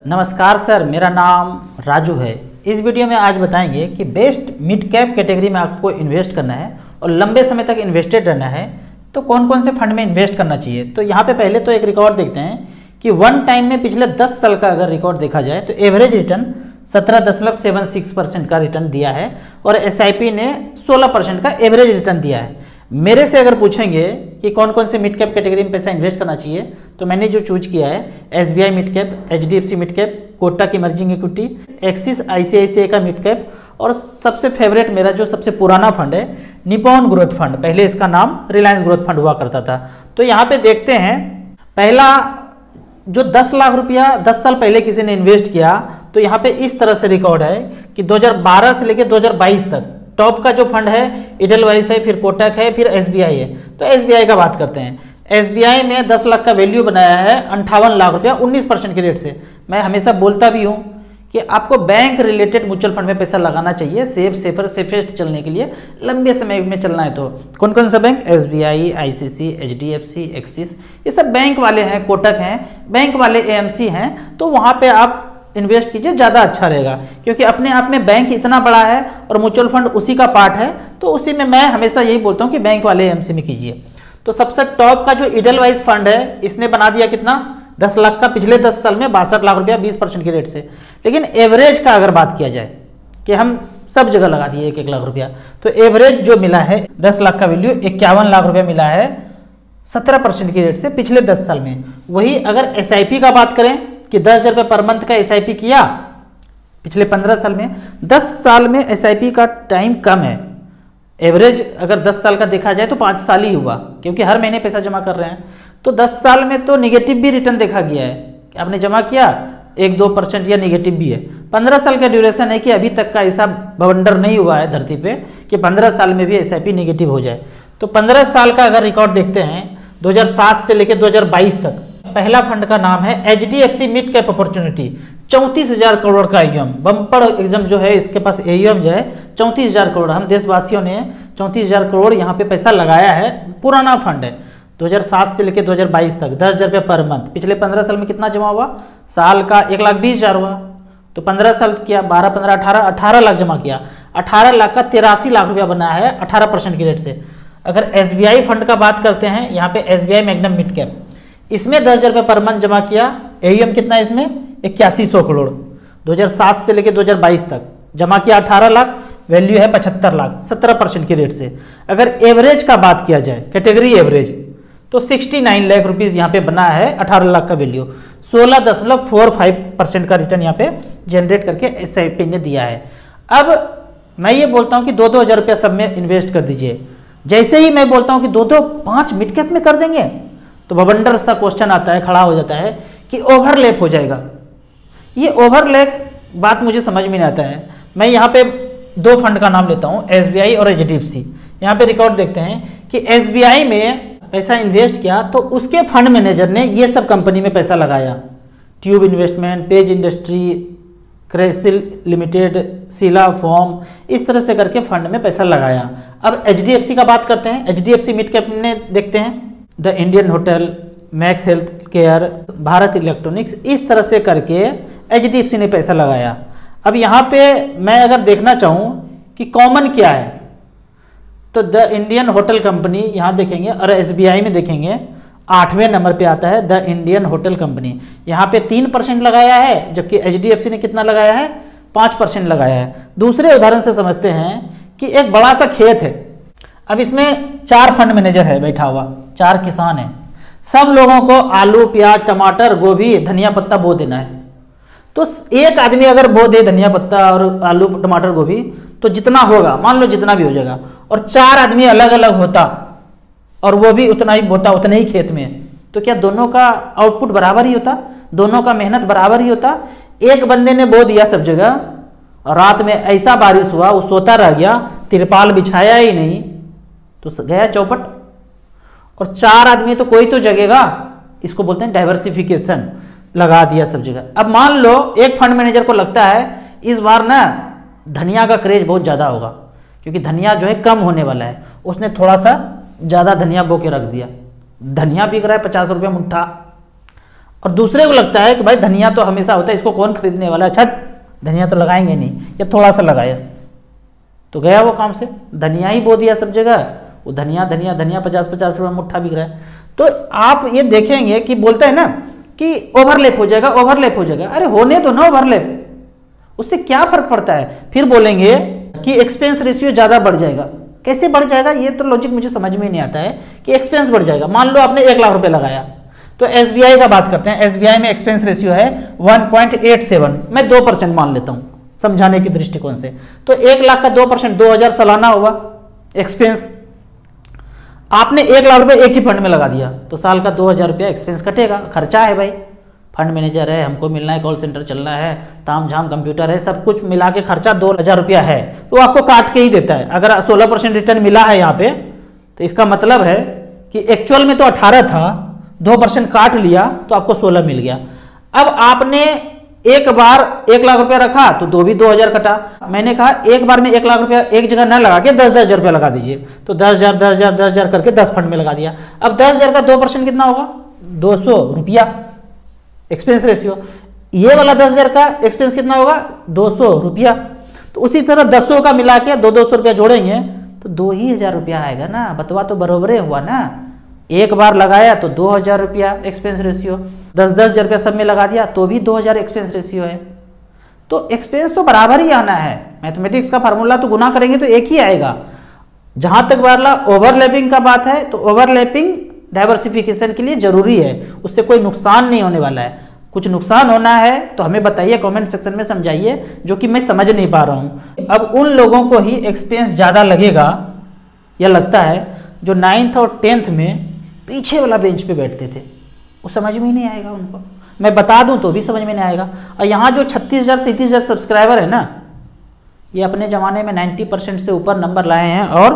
नमस्कार सर, मेरा नाम राजू है। इस वीडियो में आज बताएंगे कि बेस्ट मिड कैप कैटेगरी में आपको इन्वेस्ट करना है और लंबे समय तक इन्वेस्टेड रहना है तो कौन कौन से फंड में इन्वेस्ट करना चाहिए। तो यहाँ पे पहले तो एक रिकॉर्ड देखते हैं कि वन टाइम में पिछले 10 साल का अगर रिकॉर्ड देखा जाए तो एवरेज रिटर्न 17.76% का रिटर्न दिया है और SIP ने 16% का एवरेज रिटर्न दिया है। मेरे से अगर पूछेंगे कि कौन कौन से मिड कैप कैटेगरी में पैसा इन्वेस्ट करना चाहिए तो मैंने जो चूज किया है SBI mid cap, HDFC mid cap, Kotak emerging equity, axis ICICI का मिड कैप और सबसे फेवरेट मेरा जो सबसे पुराना फंड है निप्पॉन ग्रोथ फंड, पहले इसका नाम रिलायंस ग्रोथ फंड हुआ करता था। तो यहाँ पे देखते हैं पहला जो 10 लाख रुपया 10 साल पहले किसी ने इन्वेस्ट किया तो यहाँ पे इस तरह से रिकॉर्ड है कि 2012 से लेकर 2022 तक टॉप का जो फंड है इडलवाइस है, फिर कोटक है, फिर SBI है। तो SBI का बात करते हैं। SBI में 10 लाख का वैल्यू बनाया है 58 लाख रुपया 19% के रेट से। मैं हमेशा बोलता भी हूँ कि आपको बैंक रिलेटेड म्यूचुअल फंड में पैसा लगाना चाहिए सेफेस्ट चलने के लिए, लंबे समय में चलना है। तो कौन कौन सा bank? SBI, ICC, HDFC, axis, ये सब बैंक वाले हैं, कोटक हैं, बैंक वाले AMC हैं। तो वहाँ पे आप इन्वेस्ट कीजिए, ज़्यादा अच्छा रहेगा क्योंकि अपने आप में बैंक इतना बड़ा है और म्यूचुअल फंड उसी का पार्ट है। तो उसी में मैं हमेशा यही बोलता हूँ कि बैंक वाले AMC में कीजिए। तो सबसे टॉप का जो इडलवाइज फंड है इसने बना दिया कितना? 10 लाख का पिछले 10 साल में 62 लाख रुपया 20% के रेट से। लेकिन एवरेज का अगर बात किया जाए कि हम सब जगह लगा दिए 1-1 लाख रुपया, तो एवरेज जो मिला है 10 लाख का वैल्यू 51 लाख रुपया मिला है 17% के रेट से पिछले 10 साल में। वही अगर SIP का बात करें कि 10,000 रुपये पर मंथ का SIP किया पिछले 15 साल में, 10 साल में SIP का टाइम कम है। एवरेज अगर 10 साल का देखा जाए तो 5 साल ही हुआ क्योंकि हर महीने पैसा जमा कर रहे हैं। तो 10 साल में तो निगेटिव भी रिटर्न देखा गया है कि आपने जमा किया 1-2% या निगेटिव भी है। 15 साल का ड्यूरेशन है कि अभी तक का ऐसा बवंडर नहीं हुआ है धरती पे कि 15 साल में भी SIP निगेटिव हो जाए। तो 15 साल का अगर रिकॉर्ड देखते हैं 2007 से लेकर 2022 तक, पहला फंड का नाम है HDFC mid cap opportunity, 34,000 crore का AUM, बम्पर एग्जाम जो है इसके पास AUM जो है 34,000 करोड़। हम देशवासियों ने 34,000 करोड़ यहाँ पे पैसा लगाया है। पुराना फंड है 2007 से लेकर 2022 तक, 10,000 रुपये पर मंथ। पिछले 15 साल में कितना जमा हुआ? साल का 1,20,000 हुआ। तो 15 साल किया 12, 15, 18 लाख जमा किया। 18 लाख का 83 लाख रुपया बना है 18% की रेट से। अगर SBI फंड का बात करते हैं, यहाँ पे SBI मैग्नम मिड कैप, इसमें 10,000 रुपये पर मंथ जमा किया। AUM कितना है इसमें? 8100 करोड़। 2007 से लेकर 2022 तक जमा किया 18 लाख, वैल्यू है 75 लाख 17% की रेट से। अगर एवरेज का बात किया जाए, कैटेगरी एवरेज, तो 69 लाख रुपीज यहाँ पे बना है 18 लाख का वैल्यू, 16.45% का रिटर्न यहाँ पे जनरेट करके SIP ने दिया है। अब मैं ये बोलता हूँ कि 2-2 हज़ार रुपया सब में इन्वेस्ट कर दीजिए। जैसे ही मैं बोलता हूँ कि 2-5 मिड कैप में कर देंगे तो बवंडर सा क्वेश्चन आता है, खड़ा हो जाता है कि ओवरलैप हो जाएगा। ये ओवरलैप बात मुझे समझ में नहीं आता है। मैं यहाँ पे 2 फंड का नाम लेता हूँ, SBI और HDFC। यहाँ पे रिकॉर्ड देखते हैं कि SBI में पैसा इन्वेस्ट किया तो उसके फंड मैनेजर ने ये सब कंपनी में पैसा लगाया, Tube Investment, Page Industry, CRISIL Limited, Sheela Foam, इस तरह से करके फंड में पैसा लगाया। अब HDFC का बात करते हैं। HDFC मिड कैप में देखते हैं the Indian hotel, max health care, Bharat electronics, इस तरह से करके HDFC ने पैसा लगाया। अब यहाँ पे मैं अगर देखना चाहूँ कि कॉमन क्या है तो द इंडियन होटल कंपनी यहाँ देखेंगे और SBI में देखेंगे 8वें नंबर पे आता है द इंडियन होटल कंपनी। यहाँ पे 3% लगाया है जबकि HDFC ने कितना लगाया है? 5% लगाया है। दूसरे उदाहरण से समझते हैं कि एक बड़ा सा खेत है। अब इसमें 4 फंड मैनेजर है बैठा हुआ, 4 किसान हैं। सब लोगों को आलू, प्याज, टमाटर, गोभी, धनिया पत्ता बो देना है। तो एक आदमी अगर बो दे धनिया पत्ता और आलू, टमाटर, गोभी, तो जितना होगा, मान लो जितना भी हो जाएगा, और 4 आदमी अलग अलग होता और वो भी उतना ही बोता, उतने ही खेत में, तो क्या दोनों का आउटपुट बराबर ही होता? दोनों का मेहनत बराबर ही होता? एक बंदे ने बो दिया सब जगह, रात में ऐसा बारिश हुआ वो सोता रह गया, तिरपाल बिछाया ही नहीं तो गया चौपट। और 4 आदमी तो कोई तो जगेगा, इसको बोलते हैं डाइवर्सिफिकेशन, लगा दिया सब जगह। अब मान लो एक फंड मैनेजर को लगता है इस बार ना धनिया का क्रेज बहुत ज़्यादा होगा क्योंकि धनिया जो है कम होने वाला है, उसने थोड़ा सा ज़्यादा धनिया बो के रख दिया। धनिया बिक रहा है 50 रुपये मुट्ठा और दूसरे को लगता है कि भाई धनिया तो हमेशा होता है, इसको कौन खरीदने वाला है, छट धनिया तो लगाएंगे नहीं, या थोड़ा सा लगाया तो गया वो काम से, धनिया ही बो दिया सब जगह, वो धनिया धनिया धनिया 50-50 रुपये मुट्ठा बिक रहा है। तो आप ये देखेंगे कि बोलता है ना कि ओवरलैप हो जाएगा, ओवरलैप हो जाएगा, अरे होने दो ना ओवरलैप, उससे क्या फर्क पड़ता है। फिर बोलेंगे कि एक्सपेंस रेशियो ज़्यादा बढ़ जाएगा, कैसे बढ़ जाएगा, ये तो लॉजिक मुझे समझ में नहीं आता है कि एक्सपेंस बढ़ जाएगा। मान लो आपने 1 लाख रुपए लगाया, तो एसबीआई का बात करते हैं, एसबीआई में एक्सपेंस रेशियो है 1.87, मैं 2% मान लेता हूँ समझाने के दृष्टिकोण से। तो 1 लाख का 2% 2000 सालाना होगा एक्सपेंस। आपने 1 लाख रुपए एक ही फंड में लगा दिया तो साल का 2000 रुपया एक्सपेंस कटेगा, खर्चा है भाई, फंड मैनेजर है, हमको मिलना है, कॉल सेंटर चलना है, ताम झाम कंप्यूटर है, सब कुछ मिला के खर्चा 2000 रुपया है, तो आपको काट के ही देता है। अगर 16% रिटर्न मिला है यहाँ पे, तो इसका मतलब है कि एक्चुअल में तो 18 था, 2% काट लिया तो आपको 16 मिल गया। अब आपने एक बार 1 लाख रुपया रखा तो दो भी 2000 कटा। मैंने कहा एक बार में 1 लाख रुपया एक जगह ना लगा के 10-10 हजार रुपया लगा दीजिए, तो 10,000 10,000 10,000 करके 10 फंड में लगा दिया। अब 10,000 का 2% कितना होगा, 200 रुपया एक्सपेंस रेशियो। ये वाला 10,000 का एक्सपेंस कितना होगा, 200 रुपया। तो उसी तरह 10 का मिला के 200 रुपया जोड़ेंगे तो 2,000 रुपया आएगा ना, बतवा तो बरोबरे हुआ ना। एक बार लगाया तो 2,000 रुपया एक्सपेंस रेशियो, 10-10 हजार रुपया सब में लगा दिया तो भी 2,000 एक्सपेंस रेशियो है। तो एक्सपेंस तो बराबर ही आना है, मैथमेटिक्स का फार्मूला तो गुना करेंगे तो एक ही आएगा। जहां तक वाला ओवरलैपिंग का बात है तो ओवरलैपिंग डाइवर्सिफिकेशन के लिए जरूरी है, उससे कोई नुकसान नहीं होने वाला है। कुछ नुकसान होना है तो हमें बताइए, कमेंट सेक्शन में समझाइए, जो कि मैं समझ नहीं पा रहा हूं। अब उन लोगों को ही एक्सपेंस ज़्यादा लगेगा या लगता है जो 9th और 10th में पीछे वाला बेंच पे बैठते थे, वो समझ में ही नहीं आएगा उनको, मैं बता दूं तो भी समझ में नहीं आएगा। और यहाँ जो 36,000 37,000 सब्सक्राइबर है ना, ये अपने ज़माने में 90% से ऊपर नंबर लाए हैं और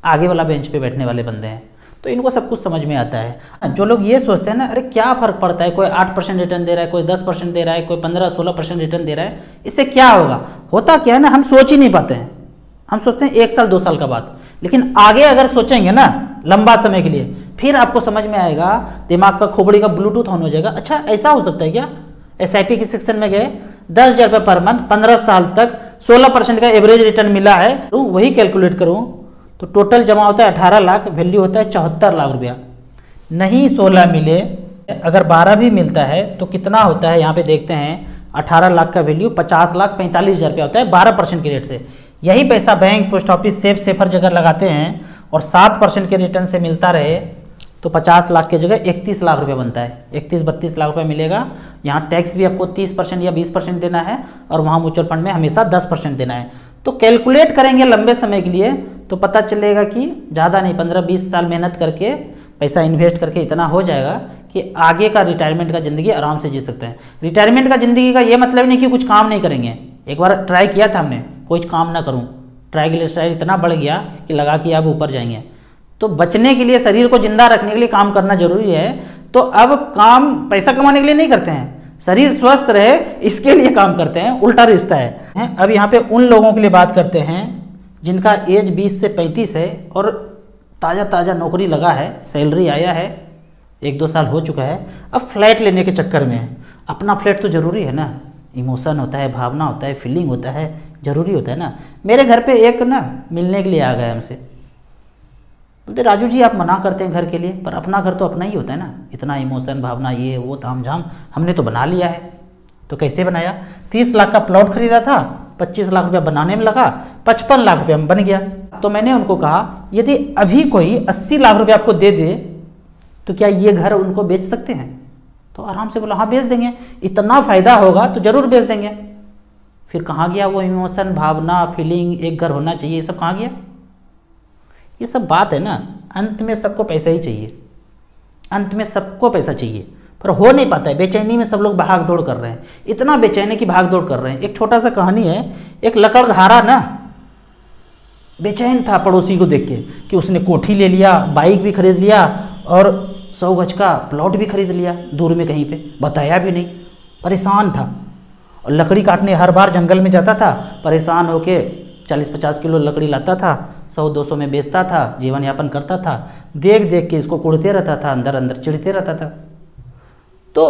आगे वाला बेंच पे बैठने वाले बंदे हैं, तो इनको सब कुछ समझ में आता है। जो लोग ये सोचते हैं ना, अरे क्या फ़र्क पड़ता है, कोई 8% रिटर्न दे रहा है, कोई 10% दे रहा है, कोई 15-16% रिटर्न दे रहा है, इससे क्या होगा। होता क्या है ना, हम सोच ही नहीं पाते हैं, हम सोचते हैं 1 साल 2 साल का बात, लेकिन आगे अगर सोचेंगे ना लंबा समय के लिए, फिर आपको समझ में आएगा, दिमाग का खोपड़ी का ब्लूटूथ ऑन हो जाएगा। अच्छा ऐसा हो सकता है क्या, SIP के सेक्शन में गए, 10,000 रुपये पर मंथ 15 साल तक 16% का एवरेज रिटर्न मिला है, तो वही कैलकुलेट करूँ तो टोटल जमा होता है 18 लाख, वैल्यू होता है 74 लाख रुपया। नहीं 16 मिले, अगर 12 भी मिलता है तो कितना होता है, यहाँ पे देखते हैं 18 लाख का वैल्यू 50,45,000 रुपया होता है 12% के रेट से। यही पैसा बैंक, पोस्ट ऑफिस, सेफर जगह लगाते हैं और 7% के रिटर्न से मिलता रहे तो 50 लाख की जगह 31 लाख रुपए बनता है, 31-32 लाख रुपए मिलेगा। यहाँ टैक्स भी आपको 30% या 20% देना है और वहाँ म्यूचुअल फंड में हमेशा 10% देना है। तो कैलकुलेट करेंगे लंबे समय के लिए तो पता चलेगा कि ज़्यादा नहीं, 15-20 साल मेहनत करके पैसा इन्वेस्ट करके इतना हो जाएगा कि आगे का रिटायरमेंट का ज़िंदगी आराम से जी सकते हैं। रिटायरमेंट का ज़िंदगी का ये मतलब नहीं कि कुछ काम नहीं करेंगे। एक बार ट्राई किया था हमने, कुछ काम ना करूँ, ट्राइग्लिसराइड इतना बढ़ गया कि लगा कि अब ऊपर जाएंगे। तो बचने के लिए, शरीर को जिंदा रखने के लिए काम करना जरूरी है। तो अब काम पैसा कमाने के लिए नहीं करते हैं, शरीर स्वस्थ रहे इसके लिए काम करते हैं, उल्टा रिश्ता है। अब यहाँ पे उन लोगों के लिए बात करते हैं जिनका एज 20 से 35 है और ताज़ा नौकरी लगा है, सैलरी आया है, 1-2 साल हो चुका है, अब फ्लैट लेने के चक्कर में है। अपना फ्लैट तो ज़रूरी है ना, इमोशन होता है, भावना होता है, फीलिंग होता है, ज़रूरी होता है ना। मेरे घर पे एक ना मिलने के लिए आ गया हमसे, बोलते राजू जी आप मना करते हैं घर के लिए, पर अपना घर तो अपना ही होता है ना, इतना इमोशन भावना ये वो ताम झाम हमने तो बना लिया है। तो कैसे बनाया, 30 लाख का प्लॉट खरीदा था, 25 लाख रुपया बनाने में लगा, 55 लाख रुपया में बन गया। तो मैंने उनको कहा यदि अभी कोई 80 लाख रुपया आपको दे दे तो क्या ये घर उनको बेच सकते हैं। तो आराम से बोला हाँ बेच देंगे, इतना फ़ायदा होगा तो ज़रूर बेच देंगे। फिर कहाँ गया वो इमोशन, भावना, फीलिंग, एक घर होना चाहिए, ये सब कहाँ गया। ये सब बात है ना, अंत में सबको पैसा ही चाहिए, अंत में सबको पैसा चाहिए, पर हो नहीं पाता है। बेचैनी में सब लोग भाग दौड़ कर रहे हैं, इतना बेचैनी की भाग दौड़ कर रहे हैं। एक छोटा सा कहानी है, एक लकड़हारा ना बेचैन था पड़ोसी को देख के कि उसने कोठी ले लिया, बाइक भी खरीद लिया और 100 गज का प्लॉट भी खरीद लिया दूर में कहीं पे, बताया भी नहीं। परेशान था और लकड़ी काटने हर बार जंगल में जाता था, परेशान होके 40-50 किलो लकड़ी लाता था, 100-200 में बेचता था, जीवन यापन करता था। देख देख के इसको कुड़ते रहता था, अंदर अंदर चिढ़ते रहता था। तो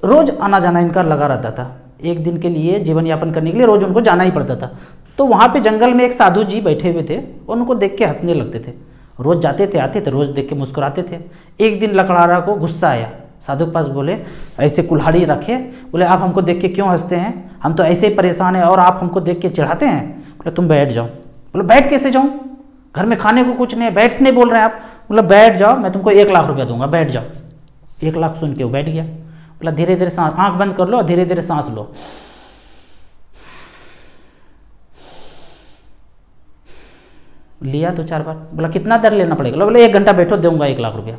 रोज़ आना जाना इनका लगा रहता था। एक दिन के लिए जीवन यापन करने के लिए रोज़ उनको जाना ही पड़ता था। तो वहाँ पे जंगल में एक साधु जी बैठे हुए थे, उनको देख के हंसने लगते थे। रोज़ जाते थे, आते थे, रोज़ देख के मुस्कुराते थे। एक दिन लकड़हारा को गुस्सा आया, साधु के पास बोले, ऐसे कुल्हाड़ी रखे, बोले आप हमको देख के क्यों हंसते हैं, हम तो ऐसे ही परेशान हैं और आप हमको देख के चिढ़ाते हैं। बोले तुम बैठ जाओ। बोले बैठ कैसे जाऊँ, घर में खाने को कुछ नहीं है, बैठने बोल रहे हैं आप। बोले बैठ जाओ, मैं तुमको 1 लाख रुपया दूंगा, बैठ जाओ। 1 लाख सुन के वो बैठ गया। बोला धीरे धीरे सांस, आँख बंद कर लो और धीरे धीरे सांस लो। लिया 2-4 बार। बोला कितना देर लेना पड़ेगा। बोले 1 घंटा बैठो, दूंगा 1 लाख रुपया।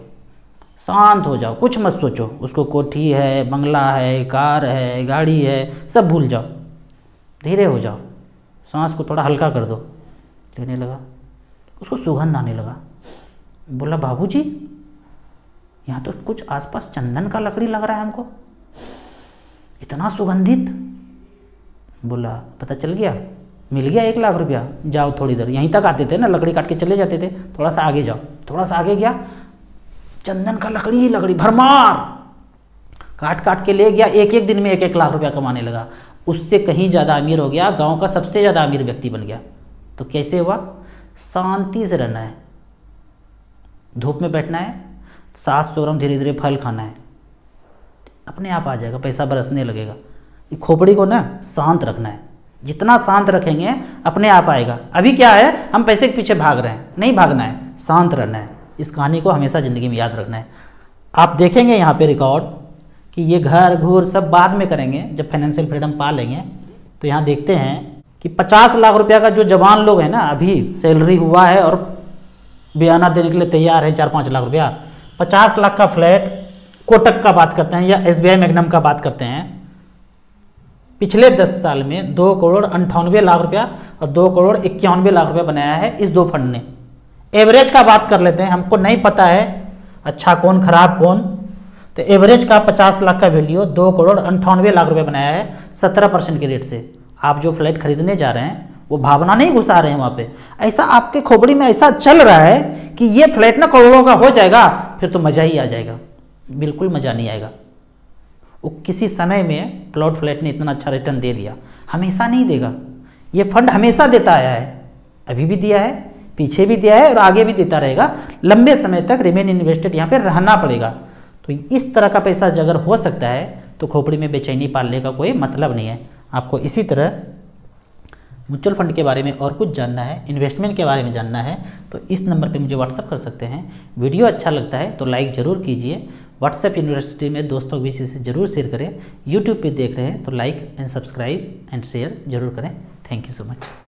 शांत हो जाओ, कुछ मत सोचो, उसको कोठी है, बंगला है, कार है, गाड़ी है, सब भूल जाओ, धीरे हो जाओ, सांस को थोड़ा हल्का कर दो। लेने लगा, उसको सुगंध आने लगा। बोला बाबूजी यहाँ तो कुछ आसपास चंदन का लकड़ी लग रहा है हमको, इतना सुगंधित। बोला पता चल गया, मिल गया 1 लाख रुपया, जाओ थोड़ी देर। यहीं तक आते थे ना, लकड़ी काट के चले जाते थे, थोड़ा सा आगे जाओ। थोड़ा सा आगे गया, चंदन का लकड़ी ही लकड़ी भरमार काट काट के ले गया। एक दिन में 1-1 लाख रुपया कमाने लगा। उससे कहीं ज़्यादा अमीर हो गया, गांव का सबसे ज़्यादा अमीर व्यक्ति बन गया। तो कैसे हुआ, शांति से रहना है, धूप में बैठना है, सांस सोरम धीरे धीरे फल खाना है, अपने आप आ जाएगा, पैसा बरसने लगेगा। ये खोपड़ी को ना शांत रखना है, जितना शांत रखेंगे अपने आप आएगा। अभी क्या है, हम पैसे के पीछे भाग रहे हैं, नहीं भागना है, शांत रहना है। इस कहानी को हमेशा ज़िंदगी में याद रखना है। आप देखेंगे यहाँ पे रिकॉर्ड कि ये घर घूर सब बाद में करेंगे, जब फाइनेंशियल फ्रीडम पा लेंगे। तो यहाँ देखते हैं कि 50 लाख रुपया का जो जवान लोग हैं ना, अभी सैलरी हुआ है और बयाना देने के लिए तैयार है 4-5 लाख रुपया। 50 लाख का फ्लैट, कोटक का बात करते हैं या SBI मैग्नम का बात करते हैं, पिछले 10 साल में 2,98,00,000 रुपया और 2,91,00,000 रुपया बनाया है इस 2 फंड ने। एवरेज का बात कर लेते हैं, हमको नहीं पता है अच्छा कौन खराब कौन, तो एवरेज का 50 लाख का वैल्यू 2,98,00,000 रुपया बनाया है 17% के रेट से। आप जो फ्लैट खरीदने जा रहे हैं वो भावना नहीं घुसा रहे हैं वहाँ पे, ऐसा आपके खोपड़ी में ऐसा चल रहा है कि ये फ्लैट ना करोड़ों का हो जाएगा, फिर तो मज़ा ही आ जाएगा। बिल्कुल मज़ा नहीं आएगा। वो किसी समय में प्लॉट फ्लैट ने इतना अच्छा रिटर्न दे दिया, हमेशा नहीं देगा। ये फंड हमेशा देता आया है, अभी भी दिया है, पीछे भी दिया है और आगे भी देता रहेगा। लंबे समय तक रिमेन इन्वेस्टेड यहाँ पे रहना पड़ेगा। तो इस तरह का पैसा अगर हो सकता है तो खोपड़ी में बेचैनी पालने का कोई मतलब नहीं है। आपको इसी तरह म्यूचुअल फंड के बारे में और कुछ जानना है, इन्वेस्टमेंट के बारे में जानना है, तो इस नंबर पे मुझे व्हाट्सअप कर सकते हैं। वीडियो अच्छा लगता है तो लाइक ज़रूर कीजिए। व्हाट्सएप यूनिवर्सिटी में दोस्तों के बीच इसे ज़रूर शेयर करें। यूट्यूब पे देख रहे हैं तो like and subscribe and share ज़रूर करें। Thank you so much.